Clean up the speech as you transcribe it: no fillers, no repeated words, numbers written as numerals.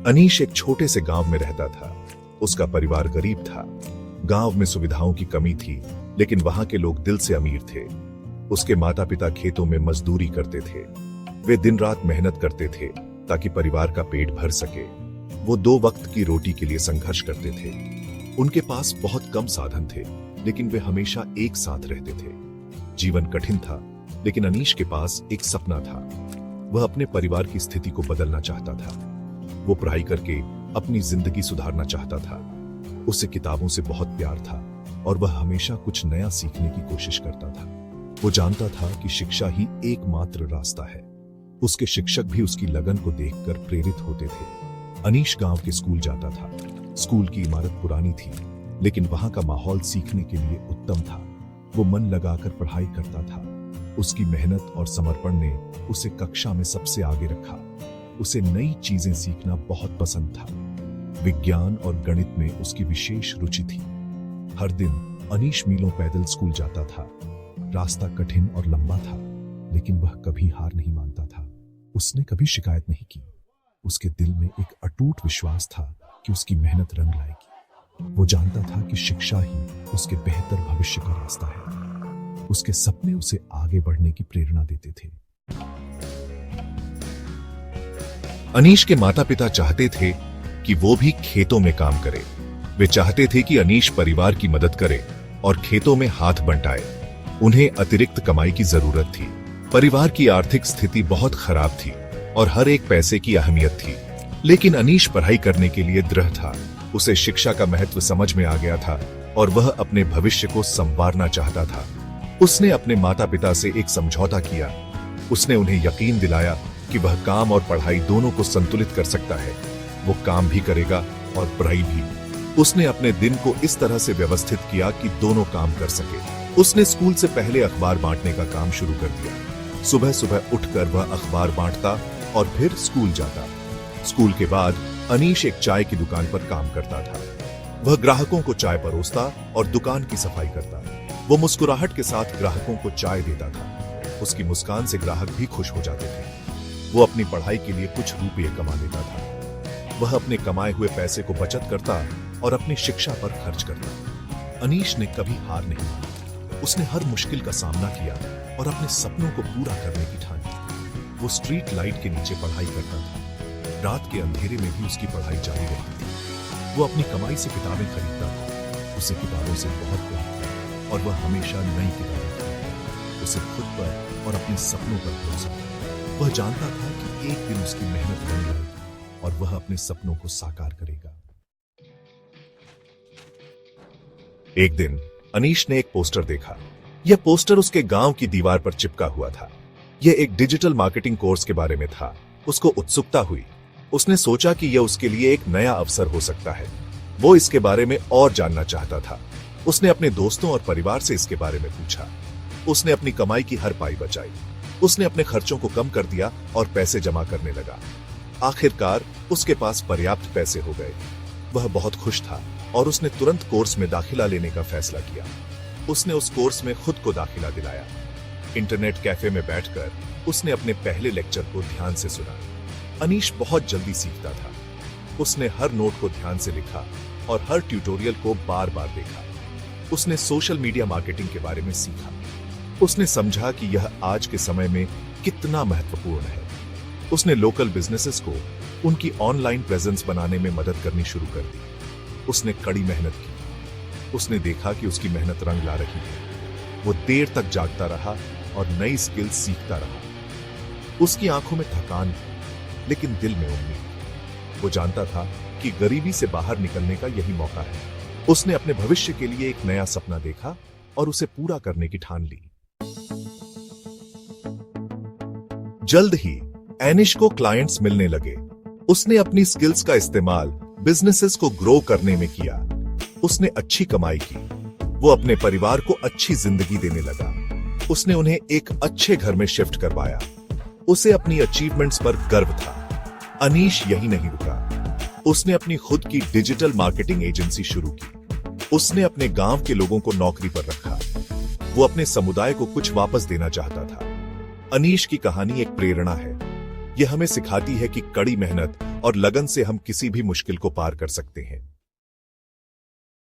अनीश एक छोटे से गांव में रहता था। उसका परिवार गरीब था। गांव में सुविधाओं की कमी थी, लेकिन वहां के लोग दिल से अमीर थे। उसके माता पिता खेतों में मजदूरी करते थे। वे दिन रात मेहनत करते थे ताकि परिवार का पेट भर सके। वो 2 वक्त की रोटी के लिए संघर्ष करते थे। उनके पास बहुत कम साधन थे, लेकिन वे हमेशा एक साथ रहते थे। जीवन कठिन था, लेकिन अनीश के पास एक सपना था। वह अपने परिवार की स्थिति को बदलना चाहता था। वो पढ़ाई करके अपनी जिंदगी सुधारना चाहता था। उसे किताबों से बहुत प्यार था और वह हमेशा कुछ नया सीखने की कोशिश करता था। वो जानता था कि शिक्षा ही एकमात्र रास्ता है। उसके शिक्षक भी उसकी लगन को देखकर प्रेरित होते थे। अनीश गांव के स्कूल जाता था। स्कूल की इमारत पुरानी थी, लेकिन वहां का माहौल सीखने के लिए उत्तम था। वो मन लगाकर पढ़ाई करता था। उसकी मेहनत और समर्पण ने उसे कक्षा में सबसे आगे रखा। उसे नई चीजें सीखना बहुत पसंद था। विज्ञान और गणित में उसकी विशेष रुचि थी। हर दिन अनीश मीलों पैदल स्कूल जाता था। रास्ता कठिन और लंबा था, लेकिन वह कभी हार नहीं मानता था। उसने कभी शिकायत नहीं की। उसके दिल में एक अटूट विश्वास था कि उसकी मेहनत रंग लाएगी। वो जानता था कि शिक्षा ही उसके बेहतर भविष्य का रास्ता है। उसके सपने उसे आगे बढ़ने की प्रेरणा देते थे। अनीश के माता पिता चाहते थे कि वो भी खेतों में काम करे। वे चाहते थे कि अनीश परिवार की मदद करे और खेतों में हाथ बंटाए। उन्हें अतिरिक्त कमाई की जरूरत थी। परिवार की आर्थिक स्थिति बहुत खराब थी और हर एक पैसे की अहमियत थी। लेकिन अनीश पढ़ाई करने के लिए दृढ़ था। उसे शिक्षा का महत्व समझ में आ गया था और वह अपने भविष्य को संवारना चाहता था। उसने अपने माता पिता से एक समझौता किया। उसने उन्हें यकीन दिलाया कि वह काम और पढ़ाई दोनों को संतुलित कर सकता है। वो काम भी करेगा और पढ़ाई भी। उसने अपने दिन को इस तरह से व्यवस्थित किया कि दोनों काम कर सके। उसने स्कूल से पहले अखबार बांटने का काम शुरू कर दिया। सुबह सुबह उठकर वह अखबार बांटता और फिर स्कूल जाता। स्कूल के बाद अनीश एक चाय की दुकान पर काम करता था। वह ग्राहकों को चाय परोसता और दुकान की सफाई करता। वो मुस्कुराहट के साथ ग्राहकों को चाय देता था। उसकी मुस्कान से ग्राहक भी खुश हो जाते थे। वो अपनी पढ़ाई के लिए कुछ रुपये कमा लेता था। वह अपने कमाए हुए पैसे को बचत करता और अपनी शिक्षा पर खर्च करता। अनीश ने कभी हार नहीं मानी। उसने हर मुश्किल का सामना किया और अपने सपनों को पूरा करने की ठानी। वो स्ट्रीट लाइट के नीचे पढ़ाई करता था। रात के अंधेरे में भी उसकी पढ़ाई जारी रहती थी। वो अपनी कमाई से किताबें खरीदता था। उसे किताबों से बहुत प्यार था और वह हमेशा नई किताबें खरीदता। उसे खुद पर और अपने सपनों पर भरोसा था। वह जानता था कि एक दिन उसकी मेहनत रंग लाएगी और वह अपने सपनों को साकार करेगा। एक दिन अनीश ने एक पोस्टर देखा। यह पोस्टर उसके गांव की दीवार पर चिपका हुआ था। यह एक डिजिटल मार्केटिंग कोर्स के बारे में था। उसको उत्सुकता हुई। उसने सोचा कि यह उसके लिए एक नया अवसर हो सकता है। वो इसके बारे में और जानना चाहता था। उसने अपने दोस्तों और परिवार से इसके बारे में पूछा। उसने अपनी कमाई की हर पाई बचाई। उसने अपने खर्चों को कम कर दिया और पैसे जमा करने लगा। आखिरकार उसके पास पर्याप्त पैसे हो गए। वह बहुत खुश था और उसने तुरंत कोर्स में दाखिला लेने का फैसला किया। उसने उस कोर्स में खुद को दाखिला दिलाया। इंटरनेट कैफे में बैठकर उसने अपने पहले लेक्चर को ध्यान से सुना। अनीश बहुत जल्दी सीखता था। उसने हर नोट को ध्यान से लिखा और हर ट्यूटोरियल को बार बार देखा। उसने सोशल मीडिया मार्केटिंग के बारे में सीखा। उसने समझा कि यह आज के समय में कितना महत्वपूर्ण है। उसने लोकल बिजनेसेस को उनकी ऑनलाइन प्रेजेंस बनाने में मदद करनी शुरू कर दी। उसने कड़ी मेहनत की। उसने देखा कि उसकी मेहनत रंग ला रही है। वो देर तक जागता रहा और नई स्किल्स सीखता रहा। उसकी आंखों में थकान थी, लेकिन दिल में उम्मीद। वो जानता था कि गरीबी से बाहर निकलने का यही मौका है। उसने अपने भविष्य के लिए एक नया सपना देखा और उसे पूरा करने की ठान ली। जल्द ही एनिश को क्लाइंट्स मिलने लगे। उसने अपनी स्किल्स का इस्तेमाल बिजनेसेस को ग्रो करने में किया। उसने अच्छी कमाई की। वो अपने परिवार को अच्छी जिंदगी देने लगा। उसने उन्हें एक अच्छे घर में शिफ्ट करवाया। उसे अपनी अचीवमेंट्स पर गर्व था। अनीश यही नहीं रुका। उसने अपनी खुद की डिजिटल मार्केटिंग एजेंसी शुरू की। उसने अपने गांव के लोगों को नौकरी पर रखा। वो अपने समुदाय को कुछ वापस देना चाहता था। अनीश की कहानी एक प्रेरणा है। यह हमें सिखाती है कि कड़ी मेहनत और लगन से हम किसी भी मुश्किल को पार कर सकते हैं।